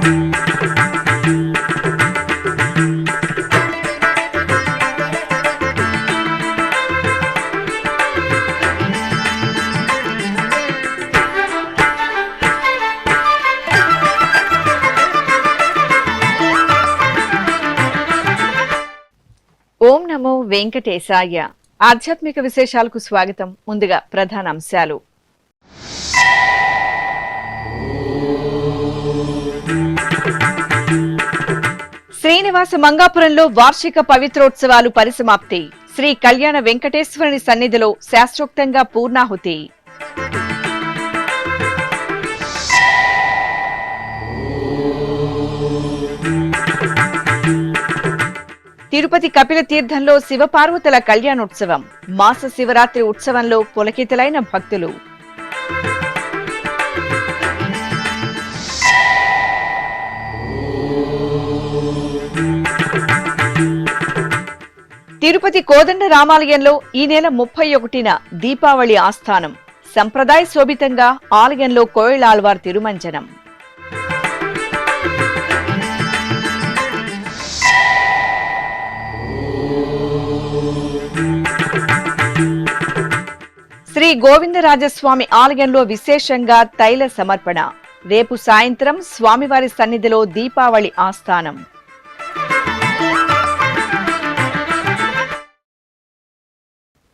ఓం నమో వెంకటేశాయ. ఆధ్యాత్మిక విశేషాలకు స్వాగతం. ముందుగా ప్రధాన అంశాలు. శ్రీనివాస మంగాపురంలో వార్షిక పవిత్రోత్సవాలు పరిసమాప్తి. శ్రీ కళ్యాణ వెంకటేశ్వరుని సన్నిధిలో శాస్త్రోక్తంగా పూర్ణాహుతి. తిరుపతి కపిల తీర్థంలో శివపార్వతుల కళ్యాణోత్సవం. మాస శివరాత్రి ఉత్సవంలో పులకితులైన భక్తులు. తిరుపతి కోదండ రామాలయంలో ఈ నెల 31న దీపావళి ఆస్థానం. సంప్రదాయ శోభితంగా ఆలయంలో కోయిలాళ్వార్ తిరుమంజనం. శ్రీ గోవిందరాజస్వామి ఆలయంలో విశేషంగా తైల సమర్పణ. రేపు సాయంత్రం స్వామివారి సన్నిధిలో దీపావళి ఆస్థానం.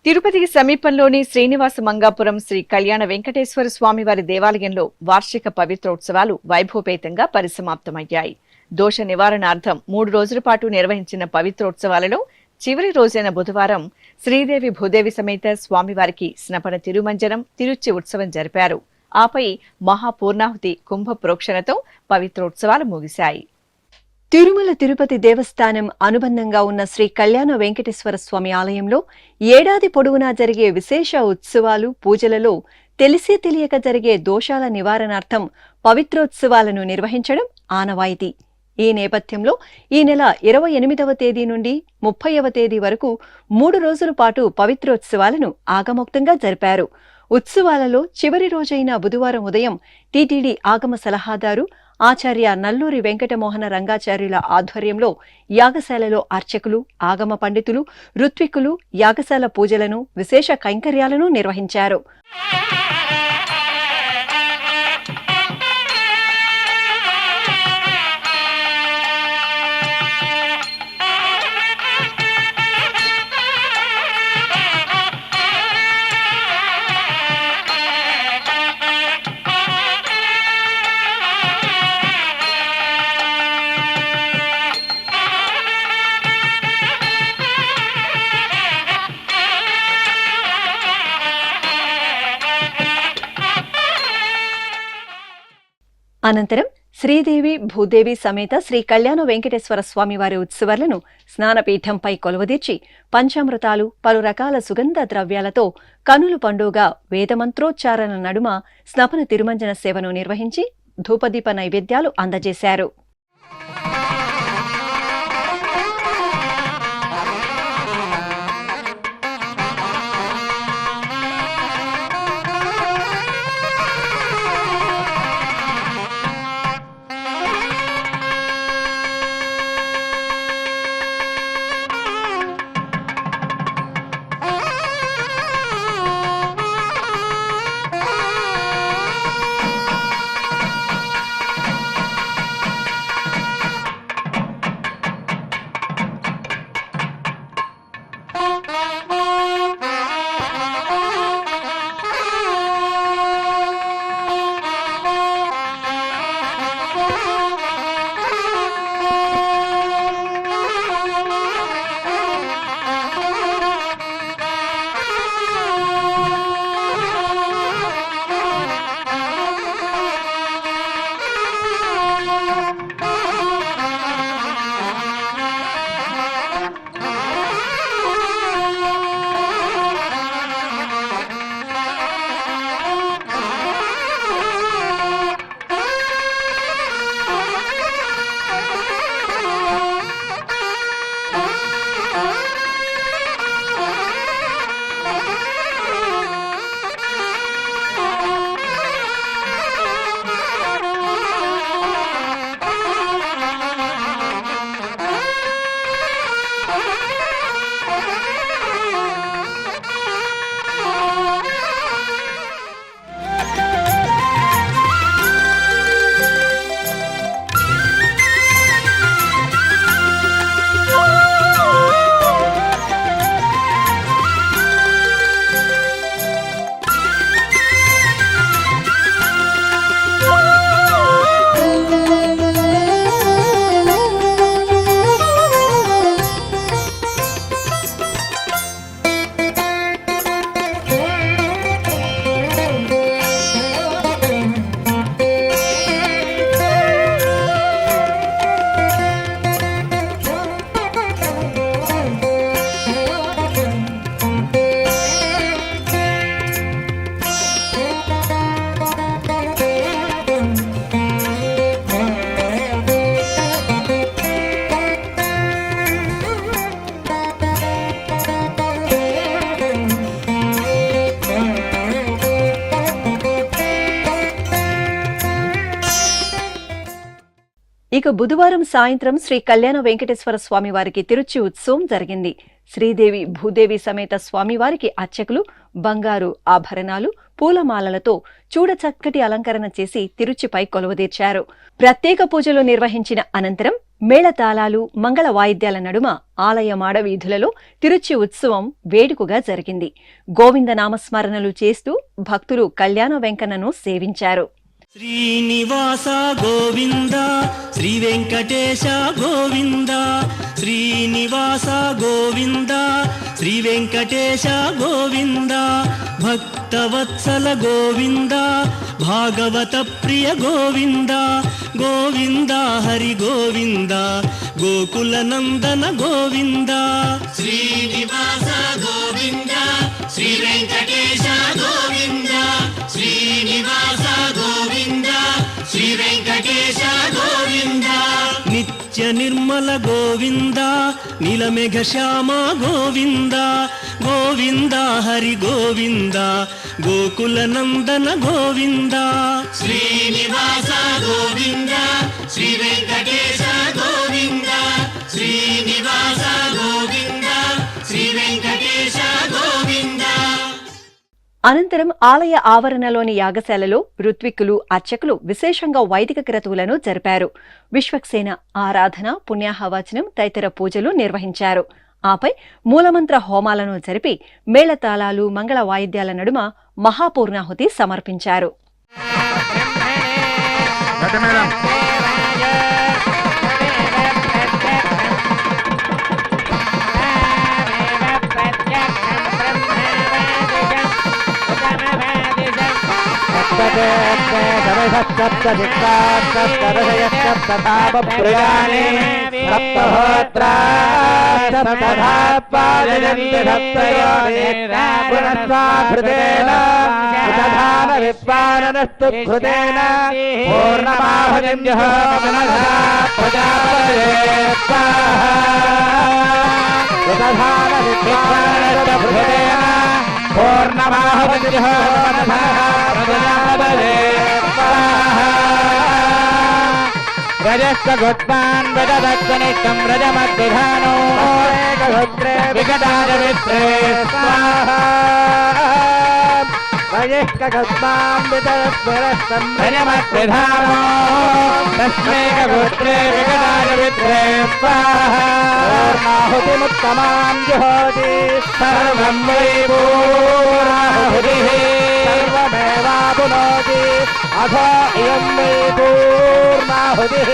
తిరుపతికి సమీపంలోని శ్రీనివాస మంగాపురం శ్రీ కళ్యాణ వెంకటేశ్వర స్వామివారి దేవాలయంలో వార్షిక పవిత్రోత్సవాలు వైభవపేతంగా పరిసమాప్తమయ్యాయి. దోష నివారణార్థం 3 రోజుల పాటు నిర్వహించిన పవిత్రోత్సవాలలో చివరి రోజైన బుధవారం శ్రీదేవి భూదేవి సమేత స్వామివారికి స్నపన తిరుమంజనం, తిరుచి ఉత్సవం జరిపారు. ఆపై మహాపూర్ణాహుతి కుంభ ప్రోక్షణతో పవిత్రోత్సవాలు ముగిశాయి. తిరుమల తిరుపతి దేవస్థానం అనుబంధంగా ఉన్న శ్రీ కళ్యాణ వెంకటేశ్వర స్వామి ఆలయంలో ఏడాది పొడవునా జరిగే విశేష ఉత్సవాలు, పూజలలో తెలిసి తెలియక జరిగే దోషాల నివారణార్థం పవిత్రోత్సవాలను నిర్వహించడం ఆనవాయితీ. ఈ నేపథ్యంలో ఈ నెల 28వ తేదీ నుండి 30వ తేదీ వరకు 3 రోజుల పాటు పవిత్రోత్సవాలను ఆగమోక్తంగా జరిపారు. ఉత్సవాలలో చివరి రోజైన బుధవారం ఉదయం టీటీడీ ఆగమ సలహాదారు ఆచార్య నల్లూరి వెంకటమోహన రంగాచార్యుల ఆధ్వర్యంలో యాగశాలలో అర్చకులు, ఆగమ పండితులు, ఋత్విక్కులు యాగశాల పూజలను, విశేష కైంకర్యాలను నిర్వహించారు. అనంతరం శ్రీదేవి భూదేవి సమేత శ్రీ కళ్యాణ వెంకటేశ్వర స్వామివారి ఉత్సవాలను స్నానపీఠంపై కొలువదీర్చి పంచామృతాలు, పలు రకాల సుగంధ ద్రవ్యాలతో కనుల పండుగ వేదమంత్రోచ్చారణ నడుమ స్నపన తిరుమంజన సేవను నిర్వహించి ధూపదీప నైవేద్యాలు అందజేశారు. ఇక బుధవారం సాయంత్రం శ్రీ కళ్యాణ వెంకటేశ్వర స్వామి వారికి తిరుచి ఉత్సవం జరిగింది. శ్రీదేవి భూదేవి సమేత స్వామివారికి అర్చకులు బంగారు ఆభరణాలు పూలమాలలతో చూడచక్కటి అలంకరణ చేసి తిరుచిపై కొలువుదీర్చారు. ప్రత్యేక పూజలు నిర్వహించిన అనంతరం మేళతాళాలు మంగళ వాయిద్యాల నడుమ ఆలయ మాడవీధులలో తిరుచి ఉత్సవం వేడుకగా జరిగింది. గోవింద నామస్మరణలు చేస్తూ భక్తులు కళ్యాణ వెంకన్నను సేవించారు. శ్రీనివాస గోవింద శ్రీ వెంకటేశ గోవింద శ్రీనివాస గోవింద శ్రీ వెంకటేశ గోవింద భక్తవత్సల గోవింద భాగవత ప్రియ గోవింద గోవింద హరి గోవింద గోకుల నందన గోవింద శ్రీనివాస గోవింద శ్రీ వెంకటేశ గోవింద శ్రీనివాస గోవింద శ్రీ వెంకటేశ గోవింద నిత్య నిర్మల గోవింద నీలమేఘ శ్యామ గోవింద గోవింద హరి గోవింద గోకుల నందన గోవింద శ్రీనివాస గోవింద శ్రీ వెంకటేశ గోవింద శ్రీనివాస గోవింద శ్రీ వెంకటేశ గోవింద. అనంతరం ఆలయ ఆవరణలోని యాగశాలలో ఋత్విక్కులు అర్చకులు విశేషంగా వైదిక క్రతువులను జరిపారు. విశ్వక్సేన ఆరాధన పుణ్యాహవచనం తదితర పూజలు నిర్వహించారు. ఆపై మూలమంత్ర హోమాలను జరిపి మేళతాళాలు మంగళ వాయిద్యాల నడుమ మహాపూర్ణాహుతి సమర్పించారు. రజస్వగోత్మాన్ వ్రజదక్షనిష్టం రజమద్విధానో ఏకగోత్రే విగతాజమిత్రే స్వాహా రజస్వగోత్మాన్ వితరస్వరస్తం రజమద్విధానో తస్మేకగోత్రే విగతాజమిత్రే స్వాహా పూర్ణాహుతిముత్తమాం జుహోతి సర్వం వై పూర్ణాహుతిః సర్వమేవాపునోతి అథో ఇయం వై పూర్ణాహుతిః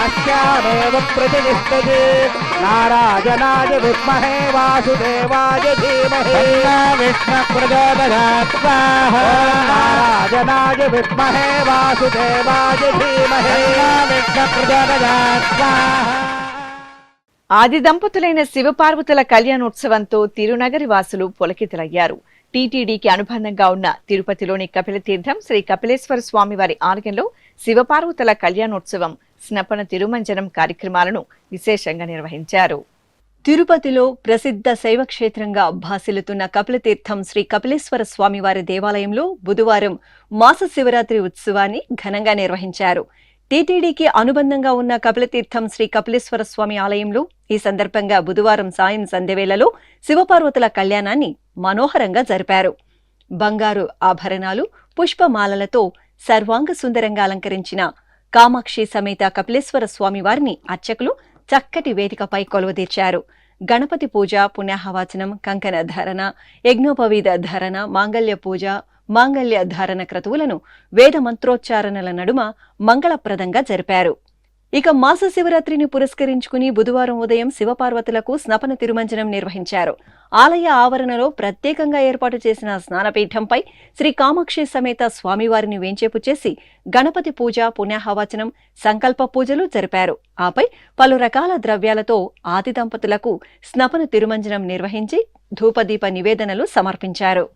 అస్యామేవ ప్రతిష్టతి నారాయణాయ విద్మహే వాసుదేవాయ ధీమహి విష్ణు ప్రచోదయాత్ స్వాహా నారాయణాయ విద్మహే వాసుదేవాయ ధీమహి విష్ణు ప్రచోదయాత్ స్వాహా. ఆది దంపతులైన శివపార్వతుల కళ్యాణోత్సవంతో తిరునగరి వాసులు పులకితులయ్యారు. టీటీడీకి అనుబంధంగా ఉన్న తిరుపతిలోని కపిలతీర్థం శ్రీ కపిలేశ్వర స్వామివారి ఆలయంలో శివపార్వతుల కళ్యాణోత్సవం స్నపన తిరుమంజనం కార్యక్రమాలను విశేషంగా నిర్వహించారు. తిరుపతిలో ప్రసిద్ధ శైవక్షేత్రంగా భాసిల్లుతున్న కపిలతీర్థం శ్రీ కపిలేశ్వర స్వామివారి దేవాలయంలో బుధవారం మాస శివరాత్రి ఉత్సవాన్ని ఘనంగా నిర్వహించారు. టీటీడీకి అనుబంధంగా ఉన్న కపిలతీర్థం శ్రీ కపిలేశ్వర స్వామి ఆలయంలో ఈ సందర్భంగా బుధవారం సాయం సంధ్యవేళలో శివపార్వతుల కళ్యాణాన్ని మనోహరంగా జరిపారు. బంగారు ఆభరణాలు పుష్పమాలలతో సర్వాంగ సుందరంగా అలంకరించిన కామాక్షి సమేత కపిలేశ్వర స్వామివారిని అర్చకులు చక్కటి వేదికపై కొలువుదీర్చారు. గణపతి పూజ పుణ్యాహవాచనం కంకణ ధారణ యజ్ఞోపవీద ధారణ మాంగళ్య పూజ మాంగళ్య ధారణ క్రతువులను వేద మంత్రోచ్చారణల నడుమ మంగళప్రదంగా జరిపారు. ఇక మాస శివరాత్రిని పురస్కరించుకుని బుధవారం ఉదయం శివపార్వతులకు స్నపన తిరుమంజనం నిర్వహించారు. ఆలయ ఆవరణలో ప్రత్యేకంగా ఏర్పాటు చేసిన స్నానపీఠంపై శ్రీ కామాక్షి సమేత స్వామివారిని వేంచేపు చేసి గణపతి పూజ పుణ్యాహవచనం సంకల్ప పూజలు జరిపారు. ఆపై పలు రకాల ద్రవ్యాలతో ఆది దంపతులకు స్నపన తిరుమంజనం నిర్వహించి ధూపదీప నివేదనలు సమర్పించారు.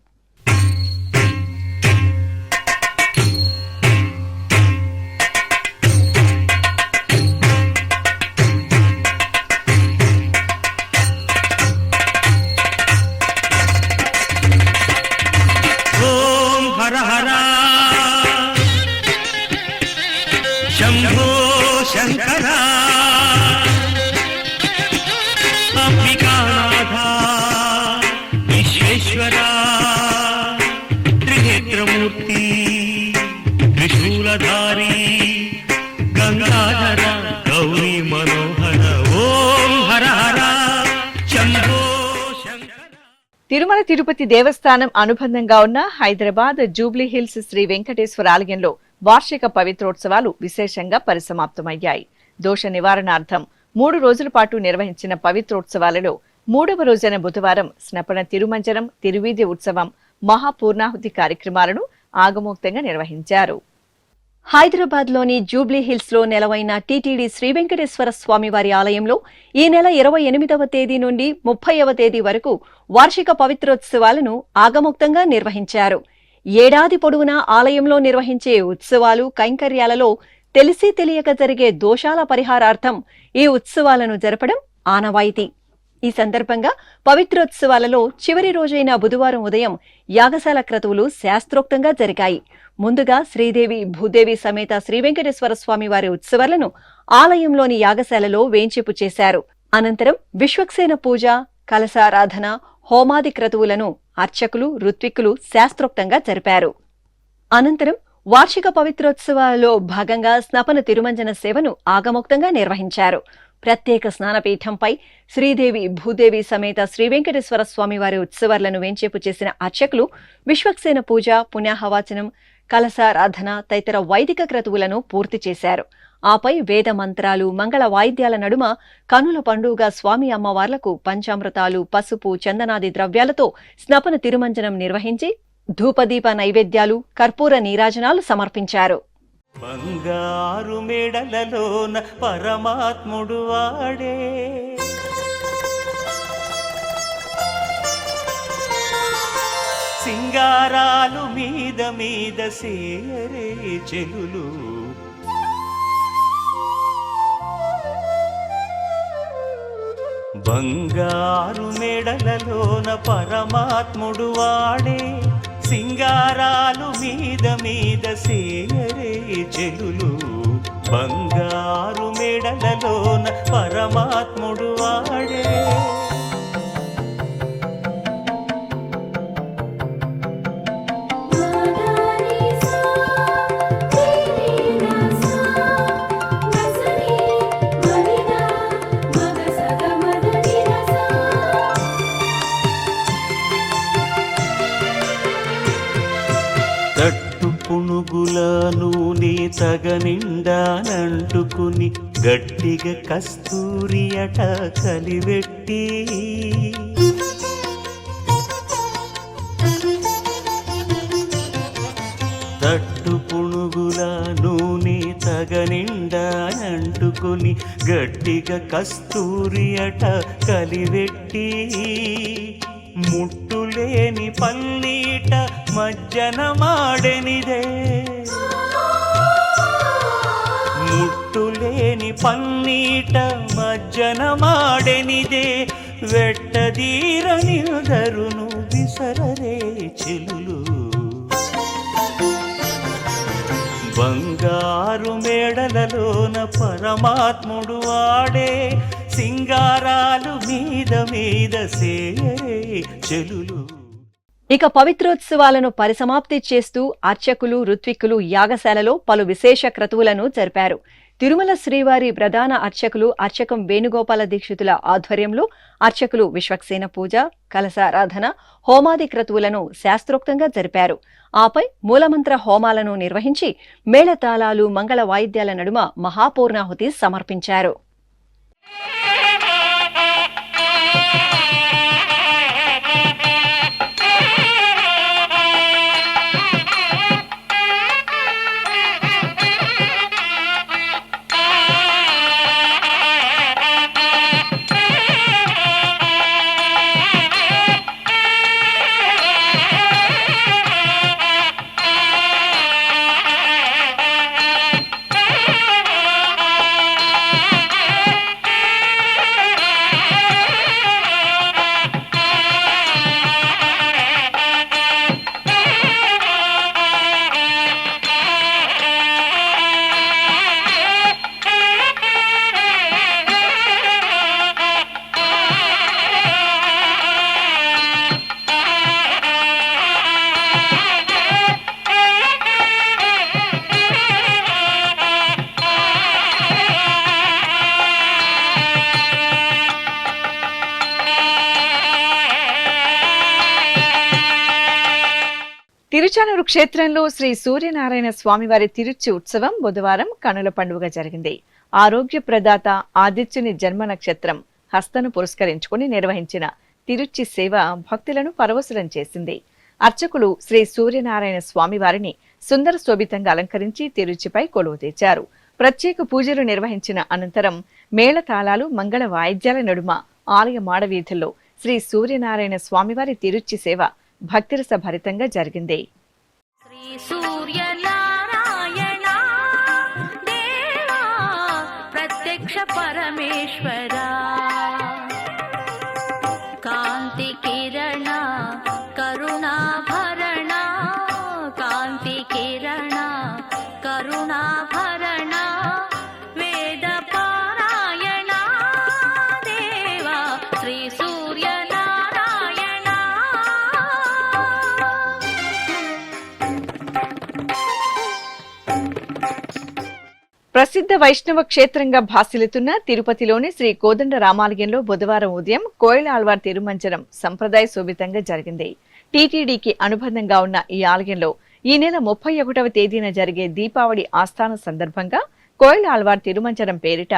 శంభో శంకర అంబికానాథ విశ్వేశ్వర త్రినేత్రమూర్తి త్రిశూలధారి గంగాధర గౌరీ మనోహర ఓం హర హర శంభో శంకర. తిరుమల తిరుపతి దేవస్థానం అనుబంధంగా ఉన్న హైదరాబాద్ జూబ్లీ హిల్స్ శ్రీ వెంకటేశ్వర ఆలయంలో వార్షిక పవిత్రోత్సవాలు విశేషంగా పరిసమాప్తమయ్యాయి. దోష నివారణార్థం 3 రోజుల పాటు నిర్వహించిన పవిత్రోత్సవాలలో 3వ రోజైన బుధవారం స్నపన తిరుమంజనం, తిరువీధి ఉత్సవం, మహాపూర్ణాహుతి కార్యక్రమాలను ఆగమోక్తంగా నిర్వహించారు. హైదరాబాద్ లోని జూబ్లీ హిల్స్ లో నెలవైన టీటీడీ శ్రీ వెంకటేశ్వర స్వామి వారి ఆలయంలో ఈ నెల 28వ తేదీ నుండి 30వ తేదీ వరకు వార్షిక పవిత్రోత్సవాలను ఆగమోక్తంగా నిర్వహించారు. ఏడాది పొడవునా ఆలయంలో నిర్వహించే ఉత్సవాలు, కైంకర్యాలలో తెలిసి తెలియక జరిగే దోషాల పరిహారార్థం ఈ ఉత్సవాలను జరపడం ఆనవాయితీ. ఈ సందర్భంగా పవిత్రోత్సవాలలో చివరి రోజైన బుధవారం ఉదయం యాగశాల క్రతువులు శాస్త్రోక్తంగా జరిగాయి. ముందుగా శ్రీదేవి భూదేవి సమేత శ్రీ వెంకటేశ్వర స్వామి వారి ఉత్సవాలను ఆలయంలోని యాగశాలలో వేంచేపు చేశారు. అనంతరం విశ్వక్సేన పూజ, కలశారాధన, హోమాది క్రతువులను అర్చకులు, ఋత్విక్కులు శాస్త్రోక్తంగా జరిపారు. అనంతరం వార్షిక పవిత్రోత్సవాలలో భాగంగా స్నపన తిరుమంజన సేవను ఆగమోక్తంగా నిర్వహించారు. ప్రత్యేక స్నానపీఠంపై శ్రీదేవి భూదేవి సమేత శ్రీ వెంకటేశ్వర స్వామి వారి ఉత్సవాలను వేంచేపు చేసిన అర్చకులు విశ్వక్సేన పూజ, పుణ్యాహవాచనం, కలశారాధన తదితర వైదిక క్రతువులను పూర్తి చేశారు. ఆపై వేద మంత్రాలు, మంగళ వాయిద్యాల నడుమ కనుల పండుగ స్వామి అమ్మవార్లకు పంచామృతాలు, పసుపు, చందనాది ద్రవ్యాలతో స్నపన తిరుమంజనం నిర్వహించి ధూపదీప నైవేద్యాలు, కర్పూర నీరాజనాలు సమర్పించారు. బంగారు మెడలలోన పరమాత్ముడు వాడే సింగారాలు మీద మీద సేయరే చెలులు బంగారు మెడలలోన పరమాత్ముడు వాడే సింగారాలు మీద మీద సేయరే చెలులు బంగారు మెడలలోన పరమాత్ముడు వాడే పునుగుల నూనె తగనిండానంటుకుని గట్టిగా కస్తూరి అట కలివెట్టి తట్టు పునుగుల నూనె తగనిండానంటుకుని గట్టిగా కస్తూరి అట కలివెట్టి ముట్టులేని పల్లీట మజ్జన మాడెనిదే ముట్టులేని పన్నీట మజ్జన మాడెనిదే వెట్టదీర నిరుదరును విసరరే చెలులు బంగారు మేడలలోన పరమాత్ముడు వాడే సింగారాలు మీద మీద సేయరే చెలులు. ఇక పవిత్రోత్సవాలను పరిసమాప్తి చేస్తూ అర్చకులు, ఋత్విక్కులు యాగశాలలో పలు విశేష క్రతువులను జరిపారు. తిరుమల శ్రీవారి ప్రధాన అర్చకులు అర్చకం వేణుగోపాల దీక్షితుల ఆధ్వర్యంలో అర్చకులు విశ్వక్సేన పూజ, కలశారాధన, హోమాది క్రతువులను శాస్త్రోక్తంగా జరిపారు. ఆపై మూలమంత్ర హోమాలను నిర్వహించి మేళతాళాలు, మంగళ వాయిద్యాల నడుమ మహాపూర్ణాహుతి సమర్పించారు. తిరుచానూరు క్షేత్రంలో శ్రీ సూర్యనారాయణ స్వామివారి తిరుచి ఉత్సవం బుధవారం కనుల పండుగ జరిగింది. ఆరోగ్య ప్రదాత ఆదిత్యుని జన్మ నక్షత్రం హస్తను పురస్కరించుకుని నిర్వహించిన తిరుచి సేవ భక్తులను పరవశులం చేసింది. అర్చకులు శ్రీ సూర్యనారాయణ స్వామివారిని సుందర శోభితంగా అలంకరించి తిరుచిపై కొలువు తెచ్చారు. ప్రత్యేక పూజలు నిర్వహించిన అనంతరం మేళతాళాలు మంగళ వాయిద్యాల నడుమ ఆలయ మాడవీధుల్లో శ్రీ సూర్యనారాయణ స్వామివారి తిరుచి సేవ భక్తిరస భరితంగా జరిగింది. శ్రీ సూర్యనారాయణ దేవా ప్రత్యక్ష పరమేశ్వర కాంతి కిరణ కరుణాభరణ కాంతి కిరణ కరుణాభరణ వేద పారాయణ దేవా శ్రీ సూర్యనారాయణ. ప్రసిద్ధ వైష్ణవ క్షేత్రంగా భాసిల్లుతున్న తిరుపతిలోని శ్రీ కోదండ రామాలయంలో బుధవారం ఉదయం కోయిల ఆళ్వార్ తిరుమంజనం సంప్రదాయ శోభితంగా జరిగింది. టీటీడీకి అనుబంధంగా ఉన్న ఈ ఆలయంలో ఈ నెల 31వ తేదీన జరిగే దీపావళి ఆస్థాన సందర్భంగా కోయిల ఆళ్వార్ తిరుమంజనం పేరిట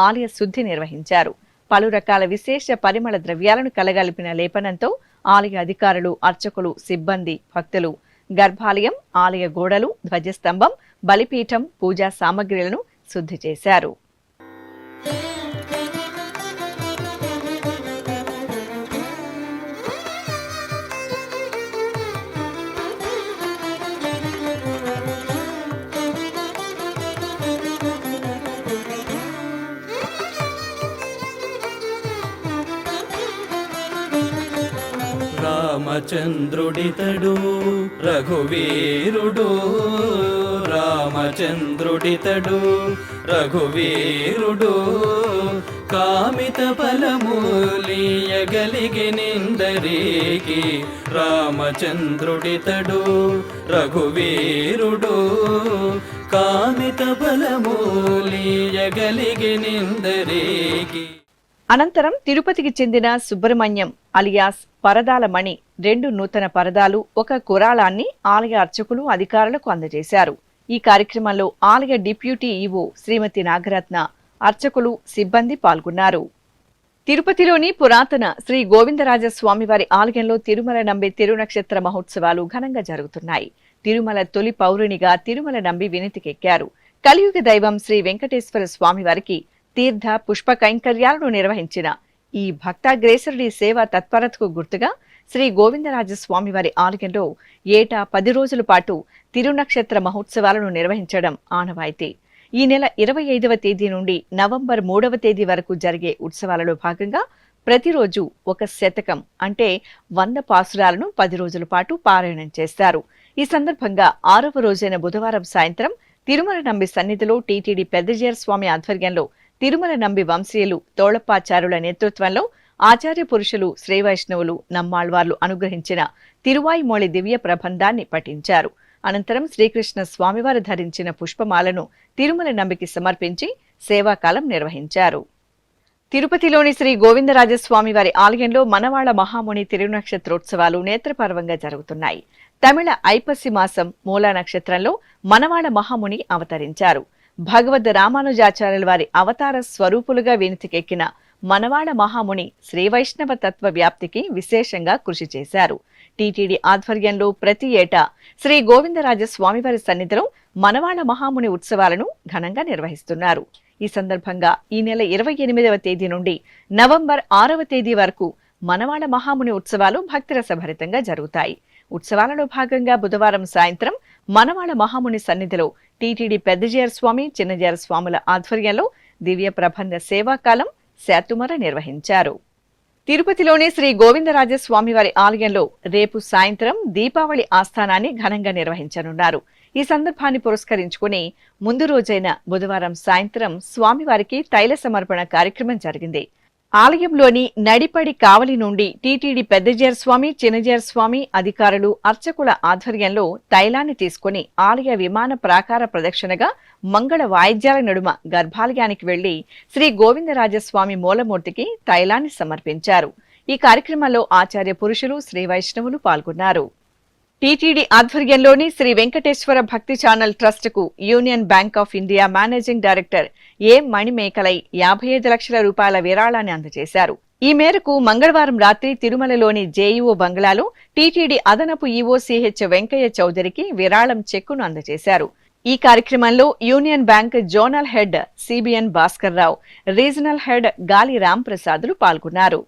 ఆలయ శుద్ధి నిర్వహించారు. పలు రకాల విశేష పరిమళ ద్రవ్యాలను కలగలిపిన లేపనంతో ఆలయ అధికారులు, అర్చకులు, సిబ్బంది, భక్తులు గర్భాలయం, ఆలయ గోడలు, ధ్వజస్తంభం, బలిపీఠం, పూజా సామగ్రిలను శుద్ధి చేశారు. రామచంద్రుడితడు రఘువీరుడు రామచంద్రుడితడు రఘువీరుడు కామిత ఫలమూలియగలిగినిందరికి రామచంద్రుడితడు రఘువీరుడు కామిత ఫలమూలియగలిగినిందరికి. అనంతరం తిరుపతికి చెందిన సుబ్రహ్మణ్యం అలియాస్ పరదాల మణి 2 నూతన పరదాలు, 1 కురాళాన్ని ఆలయ అర్చకులు, అధికారులకు అందజేశారు. ఈ కార్యక్రమంలో ఆలయ డిప్యూటీ ఈవో శ్రీమతి నాగరత్న, అర్చకులు, సిబ్బంది పాల్గొన్నారు. తిరుపతిలోని పురాతన శ్రీ గోవిందరాజస్వామివారి ఆలయంలో తిరుమల నంబి తిరునక్షత్ర మహోత్సవాలు ఘనంగా జరుగుతున్నాయి. తిరుమల తొలి పౌరునిగా తిరుమల నంబి వినితికెక్కారు. కలియుగ దైవం శ్రీ వెంకటేశ్వర స్వామివారికి తీర్థ పుష్ప కైంకర్యాలను నిర్వహించిన ఈ భక్తాగ్రేసరుడి సేవ తత్పరతకు గుర్తుగా శ్రీ గోవిందరాజస్వామివారి ఆలయంలో ఏటా 10 రోజుల పాటు తిరునక్షత్ర మహోత్సవాలను నిర్వహించడం ఆనవాయితీ. ఈ నెల 25వ తేదీ నుండి నవంబర్ 3వ తేదీ వరకు జరిగే ఉత్సవాలలో భాగంగా ప్రతిరోజు 1 శతకం అంటే 100 పాసురాలను 10 రోజుల పాటు పారాయణం చేస్తారు. ఈ సందర్భంగా 6వ రోజైన బుధవారం సాయంత్రం తిరుమల నంబి సన్నిధిలో టీటీడీ పెద్దజీయర్ స్వామి ఆధ్వర్యంలో తిరుమల నంబి వంశీయులు, తోళప్పాచారుల నేతృత్వంలో ఆచార్య పురుషులు, శ్రీవైష్ణవులు, నమ్మాళ్వార్లు అనుగ్రహించిన తిరువాయిమొళి దివ్య ప్రబంధాన్ని పఠించారు. అనంతరం శ్రీకృష్ణ స్వామివారు ధరించిన పుష్పమాలను తిరుమల నంబికి సమర్పించి సేవాకాలం నిర్వహించారు. తిరుపతిలోని శ్రీ గోవిందరాజస్వామివారి ఆలయంలో మనవాళ మహాముని తిరునక్షత్రోత్సవాలు నేత్రపర్వంగా జరుగుతున్నాయి. తమిళ ఐపసి మాసం మూలా నక్షత్రంలో మనవాళ మహాముని అవతరించారు. భగవద్ రామానుజాచార్యుల వారి అవతార స్వరూపులుగా వినితికెక్కిన మనవాళ మహాముని శ్రీవైష్ణవ తత్వ వ్యాప్తికి విశేషంగా కృషి చేశారు. టీటీడీ ఆధ్వర్యంలో ప్రతి ఏటా శ్రీ గోవిందరాజస్వామివారి సన్నిధిలో మనవాళ మహాముని ఉత్సవాలను ఘనంగా నిర్వహిస్తున్నారు. ఈ సందర్భంగా ఈ నెల 28వ తేదీ నుండి నవంబర్ 6వ తేదీ వరకు మనవాళ మహాముని ఉత్సవాలు భక్తిరసభరితంగా జరుగుతాయి. ఉత్సవాలలో భాగంగా బుధవారం సాయంత్రం మనవాళ మహాముని సన్నిధిలో టీటీడీ పెద్దజీయర్ స్వామి, చిన్నజీయర్ స్వాముల ఆధ్వర్యంలో దివ్య ప్రబంధ సేవాకాలం శాతుమర నిర్వహించారు. తిరుపతిలోని శ్రీ గోవిందరాజస్వామివారి ఆలయంలో రేపు సాయంత్రం దీపావళి ఆస్థానాన్ని ఘనంగా నిర్వహించనున్నారు. ఈ సందర్భాన్ని పురస్కరించుకుని ముందు రోజైన బుధవారం సాయంత్రం స్వామివారికి తైల సమర్పణ కార్యక్రమం జరిగింది. ఆలయంలోని నడిపడి కావలి నుండి టీటీడీ పెద్దజీయర్ స్వామి, చిన్నజీయర్ స్వామి, అధికారులు, అర్చకుల ఆధ్వర్యంలో తైలాన్ని తీసుకుని ఆలయ విమాన ప్రాకార ప్రదక్షిణగా మంగళ వాయిద్యాల నడుమ గర్భాలయానికి వెళ్లి శ్రీ గోవిందరాజస్వామి మూలమూర్తికి తైలాన్ని సమర్పించారు. ఈ కార్యక్రమంలో ఆచార్య పురుషులు, శ్రీ వైష్ణవులు పాల్గొన్నారు. టీటీడీ ఆధ్వర్యంలోని శ్రీ వెంకటేశ్వర భక్తి ఛానల్ ట్రస్ట్ కు Union Bank of India managing director A Manimekalai 55 లక్షల రూపాయల విరాళాన్ని అందజేశారు. ఈ మేరకు మంగళవారం రాత్రి తిరుమలలోని జేఈఓ బంగ్లాలో టీటీడీ అదనపు ఈవో సిహెచ్ వెంకయ్య చౌదరికి విరాళం చెక్కును అందజేశారు. ఈ కార్యక్రమంలో Union Bank zonal head CBN Bhaskar Rao, regional head Gali రాంప్రసాద్లు పాల్గొన్నారు.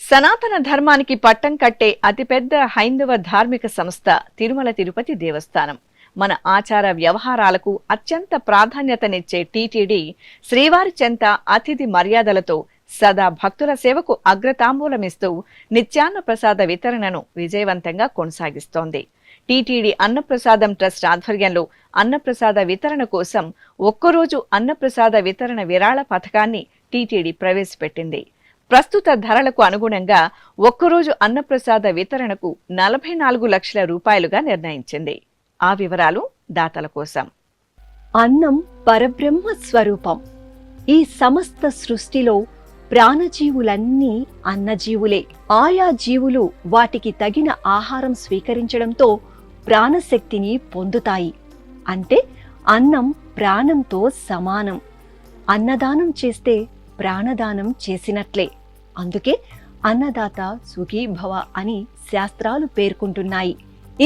సనాతన ధర్మానికి పట్టం కట్టే అతిపెద్ద హైందవ ధార్మిక సంస్థ తిరుమల తిరుపతి దేవస్థానం. మన ఆచార వ్యవహారాలకు అత్యంత ప్రాధాన్యతనిచ్చే టీటీడీ శ్రీవారి చెంత అతిథి మర్యాదలతో సదా భక్తుల సేవకు అగ్రతాంబూలమిస్తూ నిత్యాన్న ప్రసాద వితరణను విజయవంతంగా కొనసాగిస్తోంది. టీటీడీ అన్నప్రసాదం ట్రస్ట్ ఆధ్వర్యంలో అన్నప్రసాద వితరణ కోసం ఒక్కరోజు అన్నప్రసాద వితరణ విరాళ పథకాన్ని టీటీడీ ప్రవేశపెట్టింది. ప్రస్తుత ధరలకు అనుగుణంగా ఒక్కరోజు అన్నప్రసాద వితరణకు 44 లక్షల రూపాయలుగా నిర్ణయించింది. ఆ వివరాలు దాతల కోసం. అన్నం పరబ్రహ్మ స్వరూపం. ఈ సమస్త సృష్టిలో ప్రాణజీవులన్నీ అన్నజీవులే. ఆయా జీవులు వాటికి తగిన ఆహారం స్వీకరించడంతో ప్రాణశక్తిని పొందుతాయి. అంటే అన్నం ప్రాణంతో సమానం. అన్నదానం చేస్తే ప్రాణదానం చేసినట్లే. అందుకే అన్నదాత సుఖీ భవ అని శాస్త్రాలు పేర్కొంటున్నాయి.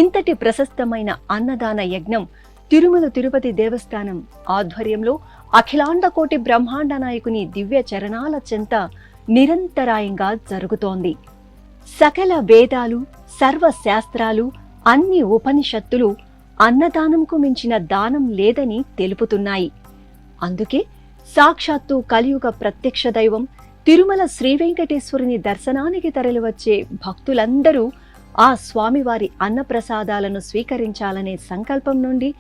ఇంతటి ప్రశస్తమైన అన్నదాన యజ్ఞం తిరుమల తిరుపతి దేవస్థానం ఆధ్వర్యంలో అఖిలాండకోటి బ్రహ్మాండ నాయకుని దివ్య చరణాల చెంత నిరంతరాయంగా జరుగుతోంది. సకల వేదాలు, సర్వ శాస్త్రాలు, అన్ని ఉపనిషత్తులు అన్నదానంకు మించిన దానం లేదని తెలుపుతున్నాయి. అందుకే సాక్షాత్తు కలియుగ ప్రత్యక్ష దైవం తిరుమల శ్రీ వెంకటేశ్వరుని దర్శనానికి తరలివచ్చే భక్తులందరూ ఆ స్వామివారి అన్నప్రసాదాలను స్వీకరించాలనే సంకల్పం నుండి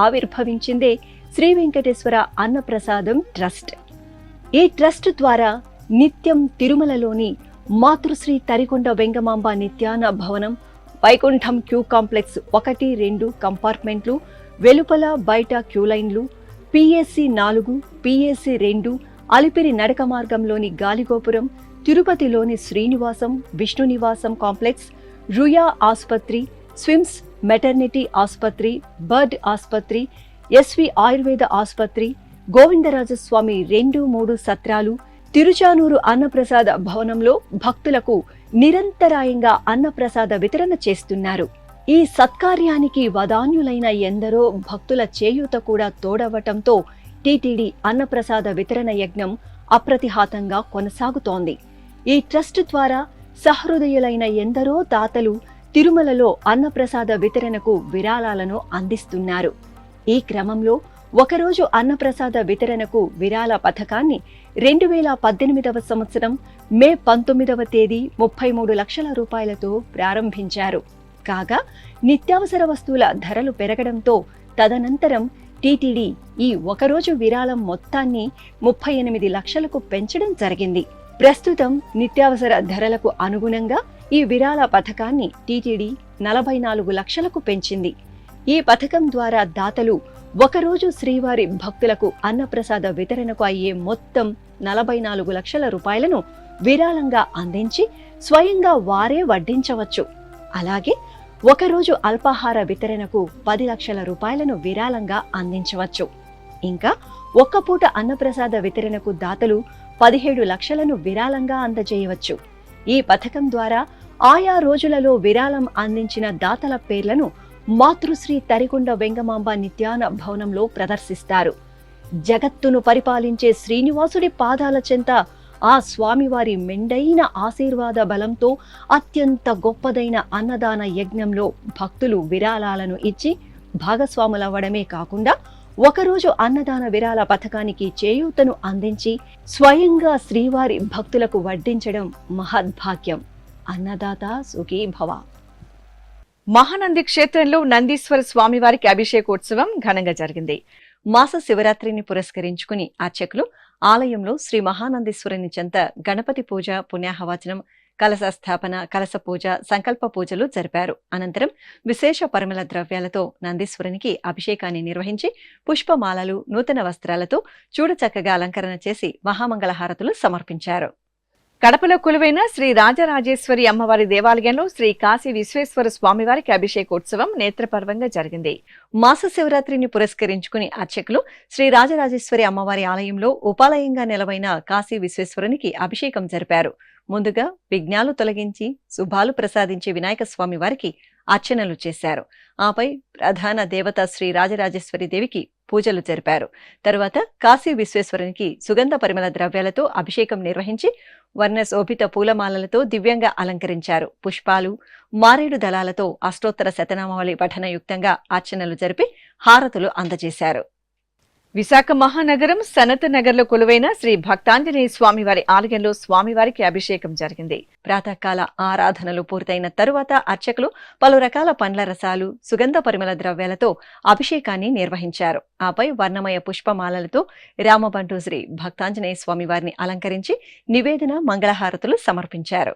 ఆవిర్భవించిందే శ్రీ వెంకటేశ్వర అన్నప్రసాదం ట్రస్ట్. ఈ ట్రస్ట్ ద్వారా నిత్యం తిరుమలలోని మాతృశ్రీ తరికొండ వెంగమాంబ నిత్యాన భవనం, వైకుంఠం క్యూ కాంప్లెక్స్ 1, 2 కంపార్ట్మెంట్లు, వెలుపల బయట క్యూ లైన్లు, పిఎస్సి 4, పిఎస్సి 2, అలిపిరి నడక మార్గంలోని గాలిగోపురం, తిరుపతిలోని శ్రీనివాసం, విష్ణు నివాసం కాంప్లెక్స్, రుయా ఆసుపత్రి, స్విమ్స్ మెటర్నిటీ ఆసుపత్రి, బర్డ్ ఆసుపత్రి, ఎస్వి ఆయుర్వేద ఆసుపత్రి, గోవిందరాజస్వామి 2, 3 సత్రాలు, తిరుచానూరు అన్నప్రసాద భవనంలో భక్తులకు నిరంతరాయంగా అన్నప్రసాద వితరణ చేస్తున్నారు. ఈ సత్కార్యానికి వదాన్యులైన ఎందరో భక్తుల చేయూత కూడా తోడవటంతో టీటీడీ అన్నప్రసాద వితరణ యజ్ఞం అప్రతిహాతంగా కొనసాగుతోంది. ఈ ట్రస్ట్ ద్వారా సహృదయులైన ఎందరో దాతలు తిరుమలలో అన్నప్రసాద వితరణకు విరాళాలను అందిస్తున్నారు. ఈ క్రమంలో ఒకరోజు అన్నప్రసాద వితరణకు విరాళ పథకాన్ని 2018వ సంవత్సరం మే 19వ తేదీ 33 లక్షల రూపాయలతో ప్రారంభించారు. కాగా నిత్యావసర వస్తువుల ధరలు పెరగడంతో తదనంతరం టీటీడీ ఈ ఒకరోజు విరాళం మొత్తాన్ని 38 లక్షలకు పెంచడం జరిగింది. ప్రస్తుతం నిత్యావసర ధరలకు అనుగుణంగా ఈ విరాళ పథకాన్ని టీటీడీ 44 లక్షలకు పెంచింది. ఈ పథకం ద్వారా దాతలు ఒకరోజు శ్రీవారి భక్తులకు అన్నప్రసాద వితరణకు అయ్యే మొత్తం 44 లక్షల రూపాయలను విరాళంగా అందించి స్వయంగా వారే వడ్డించవచ్చు. అలాగే ఒకరోజు అల్పాహార వితరణకు 10 లక్షల రూపాయలను విరాళంగా అందించవచ్చు. ఇంకా ఒక్కపూట అన్నప్రసాద వితరణకు దాతలు 17 లక్షలను విరాళంగా అందజేయవచ్చు. ఈ పథకం ద్వారా ఆయా రోజులలో విరాళం అందించిన దాతల పేర్లను మాతృశ్రీ తరికొండ వెంగమాంబ నిత్యాన భవనంలో ప్రదర్శిస్తారు. జగత్తును పరిపాలించే శ్రీనివాసుడి పాదాల చెంత ఆ స్వామివారి మెండైన ఆశీర్వాద బలంతో అత్యంత గొప్పదైన అన్నదాన యజ్ఞంలో భక్తులు విరాళాలను ఇచ్చి భాగస్వాములవ్వడమే కాకుండా ఒకరోజు అన్నదాన విరాళ పథకానికి చేయూతను అందించి స్వయంగా శ్రీవారి భక్తులకు వడ్డించడం మహద్భాగ్యం. అన్నదాత సుఖీ భవ. మహానంది క్షేత్రంలో నందీశ్వర స్వామివారికి అభిషేకోత్సవం ఘనంగా జరిగింది. మాస శివరాత్రిని పురస్కరించుకుని అర్చకులు ఆలయంలో శ్రీ మహానందీశ్వరుని చెంత గణపతి పూజ, పుణ్యాహవచనం, కలశ స్థాపన, కలశ పూజ, సంకల్ప పూజలు జరిపారు. అనంతరం విశేష పరిమళ ద్రవ్యాలతో నందీశ్వరునికి అభిషేకాన్ని నిర్వహించి పుష్పమాలలు, నూతన వస్త్రాలతో చూడచక్కగా అలంకరణ చేసి మహామంగళ హారతులు సమర్పించారు. కడపలో కొలువైన శ్రీ రాజరాజేశ్వరి అమ్మవారి దేవాలయంలో శ్రీ కాశీ విశ్వేశ్వర స్వామివారికి అభిషేకోత్సవం నేత్రపర్వంగా జరిగింది. మాస శివరాత్రిని పురస్కరించుకుని అర్చకులు శ్రీ రాజరాజేశ్వరి అమ్మవారి ఆలయంలో ఉపాలయంగా నెలవైన కాశీ విశ్వేశ్వరునికి అభిషేకం జరిపారు. ముందుగా విఘ్నాలు తొలగించి శుభాలు ప్రసాదించే వినాయక స్వామి వారికి అర్చనలు చేశారు. ఆపై ప్రధాన దేవత శ్రీ రాజరాజేశ్వరి దేవికి పూజలు జరిపారు. తరువాత కాశీ విశ్వేశ్వరునికి సుగంధ పరిమళ ద్రవ్యాలతో అభిషేకం నిర్వహించి వర్ణశోభిత పూలమాలలతో దివ్యంగా అలంకరించారు. పుష్పాలు, మారేడు దళాలతో అష్టోత్తర శతనామావళి పఠనయుక్తంగా అర్చనలు జరిపి హారతులు అందజేశారు. విశాఖ మహానగరం సనత్ నగర్లో కొలువైన శ్రీ భక్తాంజనేయ స్వామివారి ఆలయంలో స్వామివారికి అభిషేకం జరిగింది. ప్రాతకాల ఆరాధనలు పూర్తయిన తరువాత అర్చకులు పలు రకాల పండ్ల రసాలు, సుగంధ పరిమళ ద్రవ్యాలతో అభిషేకాన్ని నిర్వహించారు. ఆపై వర్ణమయ పుష్పమాలలతో రామబంటు శ్రీ భక్తాంజనేయ స్వామి వారిని అలంకరించి నివేదన, మంగళహారతులు సమర్పించారు.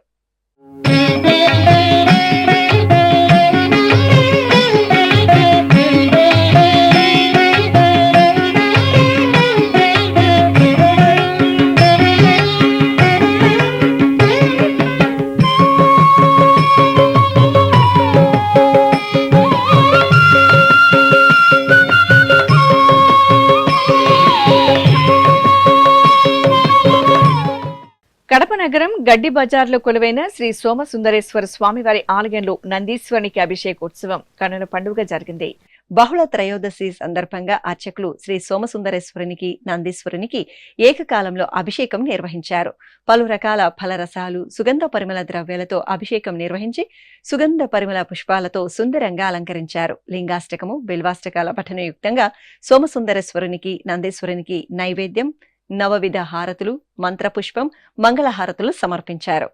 కడప నగరం గడ్డి బజార్లో కొలువైన శ్రీ సోమసుందరేశ్వర స్వామివారి ఆలయంలో నందీశ్వరునికి అభిషేకోత్సవం కనుల పండుగ జరిగింది. బహుళ త్రయోదశి సందర్భంగా అర్చకులు శ్రీ సోమసుందరేశ్వరునికి, నందీశ్వరునికి ఏకకాలంలో అభిషేకం నిర్వహించారు. పలు రకాల ఫలరసాలు, సుగంధ పరిమళ ద్రవ్యాలతో అభిషేకం నిర్వహించి సుగంధ పరిమళ పుష్పాలతో సుందరంగా అలంకరించారు. లింగాష్టకము, బిల్వాష్టకాల పఠనయుక్తంగా సోమసుందరేశ్వరునికి, నందీశ్వరునికి నైవేద్యం, నవవిధ హారతులు, మంత్రపుష్పం, మంగళహారతులు సమర్పించారు.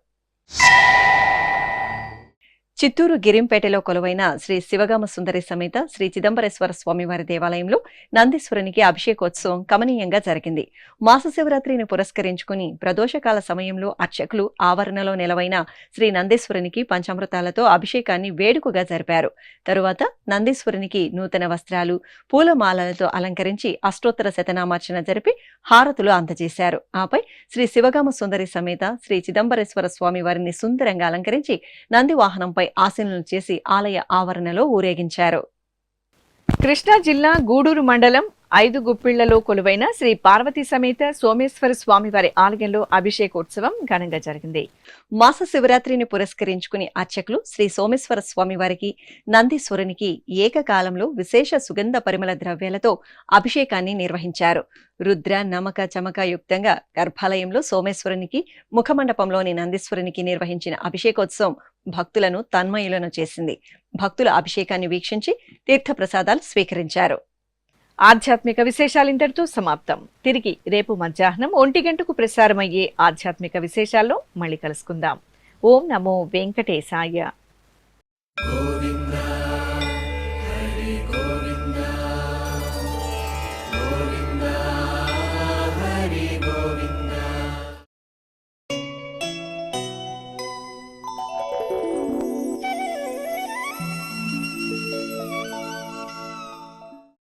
చిత్తూరు గిరింపేటలో కొలువైన శ్రీ శివగామ సుందరి సమేత శ్రీ చిదంబరేశ్వర స్వామివారి దేవాలయంలో నందీశ్వరునికి అభిషేకోత్సవం కమనీయంగా జరిగింది. మాస శివరాత్రిని పురస్కరించుకుని ప్రదోషకాల సమయంలో అర్చకులు ఆవరణలో నెలవైన శ్రీ నందీశ్వరునికి పంచామృతాలతో అభిషేకాన్ని వేడుకగా జరిపారు. తరువాత నందీశ్వరునికి నూతన వస్త్రాలు, పూలమాలలతో అలంకరించి అష్టోత్తర శతనామార్చన జరిపి హారతులు అందజేశారు. ఆపై శ్రీ శివగామ సుందరి సమేత శ్రీ చిదంబరేశ్వర స్వామి వారిని సుందరంగా అలంకరించి నంది వాహనంపై ఆసీనులు చేసి ఆలయ ఆవరణలో ఊరేగించారు. కృష్ణా జిల్లా గూడూరు మండలం 5 గుప్పిళ్లలో కొలువైన శ్రీ పార్వతీ సమేత సోమేశ్వర స్వామివారి ఆలయంలో అభిషేకోత్సవం ఘనంగా జరిగింది. మాస శివరాత్రిని పురస్కరించుకుని అర్చకులు శ్రీ సోమేశ్వర స్వామి వారికి, నందీశ్వరునికి ఏకకాలంలో విశేష సుగంధ పరిమళ ద్రవ్యాలతో అభిషేకాన్ని నిర్వహించారు. రుద్ర, నమక, చమక యుక్తంగా గర్భాలయంలో సోమేశ్వరునికి, ముఖమండపంలోని నందీశ్వరునికి నిర్వహించిన అభిషేకోత్సవం భక్తులను తన్మయులను చేసింది. భక్తుల అభిషేకాన్ని వీక్షించి తీర్థప్రసాదాలు స్వీకరించారు. ఆధ్యాత్మిక విశేషాలు ఇంతటితో సమాప్తం. తిరిగి రేపు మధ్యాహ్నం 1 గంటకు ప్రసారమయ్యే ఆధ్యాత్మిక విశేషాల్లో మళ్ళీ కలుసుకుందాం. ఓం నమో వెంకటేశాయ.